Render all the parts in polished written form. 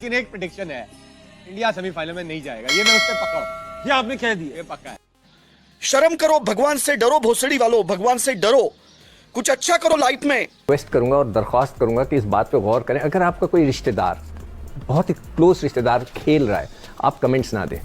लेकिन एक प्रेडिक्शन है, इंडिया सेमीफाइनल में नहीं जाएगा, ये मैं उस पर पक्का हूं। ये आपने कह दिया, ये पक्का है। शर्म करो, भगवान से डरो, भोसड़ी वालों भगवान से डरो, कुछ अच्छा करो लाइफ में। रिक्वेस्ट करूंगा और दरख्वास्त करूंगा कि इस बात पे गौर करें। अगर आपका कोई रिश्तेदार, बहुत ही क्लोज रिश्तेदार खेल रहा है, आप कमेंट्स ना दें।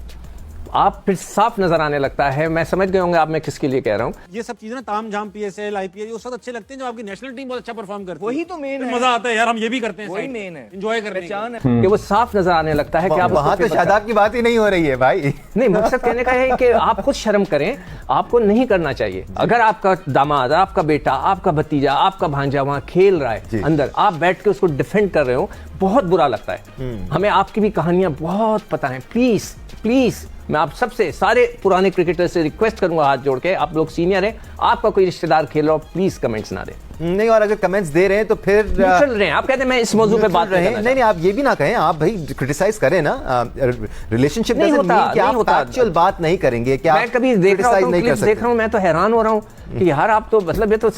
आप फिर साफ नजर आने लगता है। मैं समझ गए होंगे आप मैं किसके लिए कह रहा हूं। ये सब चीजें ना ताम झाम पीएसएल आईपीएल ये सब अच्छे लगते हैं जब आपकी नेशनल टीम बहुत अच्छा परफॉर्म करती है। वही तो मेन है, मजा आता है यार, हम ये भी करते हैं, वही मेन है, एंजॉय करते पहचान हैं। है। कि वो साफ नजर आने लगता है कि आप वहां तो शादाब की बात ही नहीं हो रही है भाई। नहीं, मकसद कहने का है कि आप खुद शर्म करें, आपको नहीं करना चाहिए। अगर आपका दामाद, आपका बेटा, आपका भतीजा, आपका भांजा वहां खेल रहा है अंदर, आप बैठ के उसको डिफेंड कर रहे हो, बहुत बुरा लगता है। हमें आपकी भी कहानियां बहुत पता है। प्लीज प्लीज मैं आप सबसे, सारे पुराने क्रिकेटर से रिक्वेस्ट करूंगा हाथ जोड़ के, आप लोग सीनियर हैं, आपका कोई रिश्तेदार खेल रहा हो, प्लीज कमेंट्स ना दें। नहीं, और अगर कमेंट्स दे रहे हैं तो फिर चल रहे हैं, आप कहते हैं मैं इस मौजू पे बात रहे नहीं नहीं, आप ये भी ना कहें, आप भाई क्रिटिसाइज करें ना। रिलेशनशिप नहीं होता, कि नहीं आप होता। फैक्चुअल बात नहीं करेंगे, क्या मैं कभी देख रहा हूं, क्लिप्स देख रहा हूं, मैं तो हैरान हो रहा हूं कि यार आप तो मतलब ये तो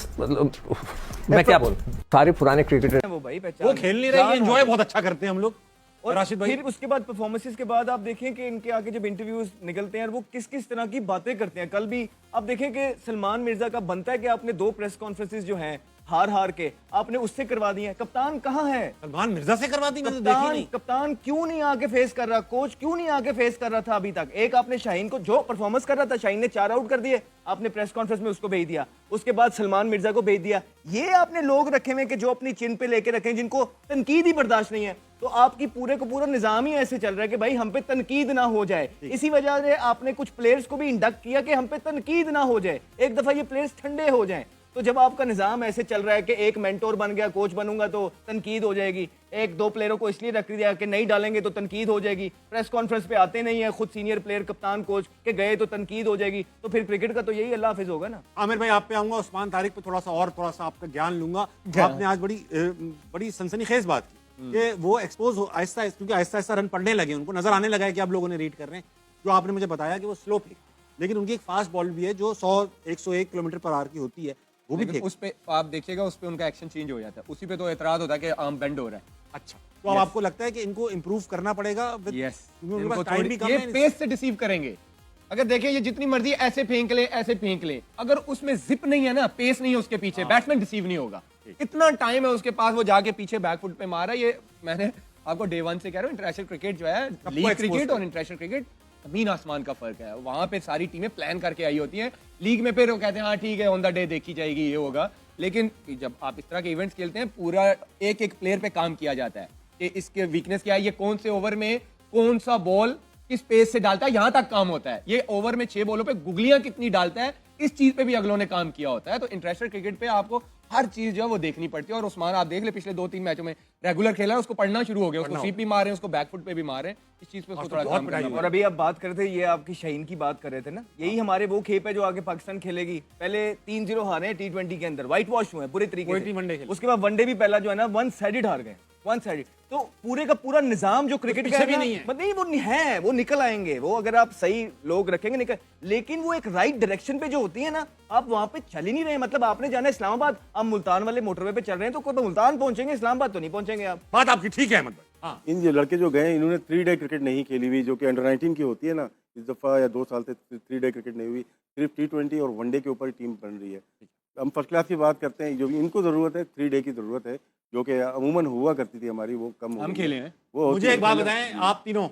मैं क्या बोलूं, सारे पुराने क्रिकेटर वो भाई पहचान, वो खेल नहीं रहे, एंजॉय बहुत अच्छा करते हैं हम लोग। और राशिद भाई, फिर उसके बाद परफॉर्मेंसेस के बाद आप देखें कि इनके आगे जब इंटरव्यूज निकलते हैं वो किस किस तरह की बातें करते हैं। कल भी आप देखें कि सलमान मिर्जा का बनता है कि आपने 2 प्रेस कॉन्फ्रेंसेस जो हैं हार के आपने उससे करवा दी हैं। कप्तान कहाँ है? सलमान मिर्जा से करवा दी, मैंने देखी नहीं। कप्तान क्यों नहीं आके फेस कर रहा? कोच क्यों नहीं आके फेस कर रहा था अभी तक? एक आपने शाहीन को, जो परफॉर्मेंस कर रहा था, शाहीन ने 4 आउट कर दिए, आपने प्रेस कॉन्फ्रेंस में उसको भेज दिया। उसके बाद सलमान मिर्जा को भेज दिया। ये आपने लोग रखे हुए कि जो अपनी चिन पे लेके रखे, जिनको तनकीद ही बर्दाश्त नहीं है। तो आपकी पूरे को पूरा निजाम ही ऐसे चल रहा है कि भाई हम पे तनकीद ना हो जाए। इसी वजह से आपने कुछ प्लेयर्स को भी इंडक्ट किया कि हम पे तनकीद ना हो जाए, एक दफा ये प्लेयर्स ठंडे हो जाएं। तो जब आपका निजाम ऐसे चल रहा है कि एक मेंटोर बन गया, कोच बनूंगा तो तनकीद हो जाएगी, 1-2 प्लेयरों को इसलिए रख दिया कि नहीं डालेंगे तो तनकीद हो जाएगी, प्रेस कॉन्फ्रेंस पे आते नहीं है खुद सीनियर प्लेयर, कप्तान, कोच के गए तो तनकीद हो जाएगी, तो फिर क्रिकेट का तो यही अल्लाह हाफिज होगा ना। आमिर भाई आप पे आऊंगा, उस्मान तारिक पे थोड़ा सा आपका ज्ञान लूंगा। आपने आज बड़ी सनसनीखेज बात की कि वो एक्सपोज हो आहिस्ता, क्योंकि आहिस्ता आहिस्ता रन पड़ने लगे, उनको नजर आने लगा है कि आप लोगों ने रीड कर रहे हैं। जो आपने मुझे बताया कि वो स्लो फेंक, लेकिन उनकी एक फास्ट बॉल भी है जो 100-101 किलोमीटर पर आवर की होती है, वो भी फेंक। उस पे आप देखिएगा, उस पे उनका एक्शन चेंज हो जाता है, उसी पे तो एतराज होता है कि आर्म बेंड हो रहा है। अच्छा, तो अब आपको लगता है कि इनको इंप्रूव करना पड़ेगा? यस, उनके पास टाइम भी कम ये है। पेस से डिसीव करेंगे। अगर देखिए ये जितनी मर्जी ऐसे फेंक ले, ऐसे फेंक ले, अगर उसमें जिप नहीं है ना, पेस नहीं है उसके पीछे, बैट्समैन डिसीव नहीं होगा। इतना टाइम है उसके पास, वो जाके पीछे बैकफुट पे मारा। ये मैंने आपको डे 1 से कह रहा हूँ, इंटरनेशनल क्रिकेट जो है, लीग क्रिकेट और इंटरनेशनल क्रिकेट जमीन आसमान का फर्क है। वहां पे सारी टीमें प्लान करके आई होती हैं, लीग में फिर वो कहते हैं हाँ ठीक है, ऑन द डे देखी जाएगी, ये होगा। लेकिन जब आप इस तरह के इवेंट्स खेलते हैं, पूरा एक प्लेयर पे काम किया जाता है कि इसके वीकनेस क्या है, ये कौन से ओवर में कौन सा बॉल किस पेस से डालता है, यहां तक काम होता है। ये ओवर में 6 बॉलों पे गुगलियां कितनी डालता है, इस चीज पे भी अगलों ने काम किया होता है। तो इंटरनेशनल क्रिकेट पे आपको हर चीज जो है वो देखनी पड़ती है। और उस्मान आप देख ले, पिछले 2-3 मैचों में रेगुलर खेला है, उसको पढ़ना शुरू हो गया, उसको स्वीप भी मारे, उसको बैकफुट पे भी मारे, इस चीज पे उसको थोड़ा काम करना और अभी आप बात कर रहे थे, ये आपकी शाहीन की बात कर रहे थे ना, यही हमारे वो खेप है जो आगे पाकिस्तान खेलेगी। पहले 3-0 हारे T20 के अंदर, व्हाइट वॉश हुए पूरे तरीके से। वनडे खेले, उसके बाद वनडे भी पहला जो है ना 1 साइडेड हार गए, 1 साइडेड। तो पूरे का पूरा निजाम जो क्रिकेट का भी नहीं है, नहीं वो नहीं है, वो निकल आएंगे वो, अगर आप सही लोग रखेंगे निकल। लेकिन वो एक राइट डायरेक्शन पे जो होती है ना, आप वहां पे चल ही नहीं रहे। मतलब आपने जाना इस्लामाबाद, आप मुल्तान वाले मोटरवे पे चल रहे हैं, तो कोई मुल्तान पहुंचेंगे, इस्लामाबाद तो नहीं पहुंचेंगे आप। बात आपकी ठीक है अहमद भाई। हाँ, इन जो लड़के जो गए, इन्होंने 3 डे क्रिकेट नहीं खेली हुई, जो कि अंडर 19 की होती है ना। इस दफ़ा या 2 साल से 3 डे क्रिकेट नहीं हुई, सिर्फ T20 और वनडे के ऊपर टीम बन रही है। हम फर्स्ट क्लास की बात करते हैं, जो भी इनको ज़रूरत है 3 डे की ज़रूरत है, जो कि अमूमन हुआ करती थी हमारी, वो कम हम खेले हैं। वो मुझे एक बात बताएं, आप तीनों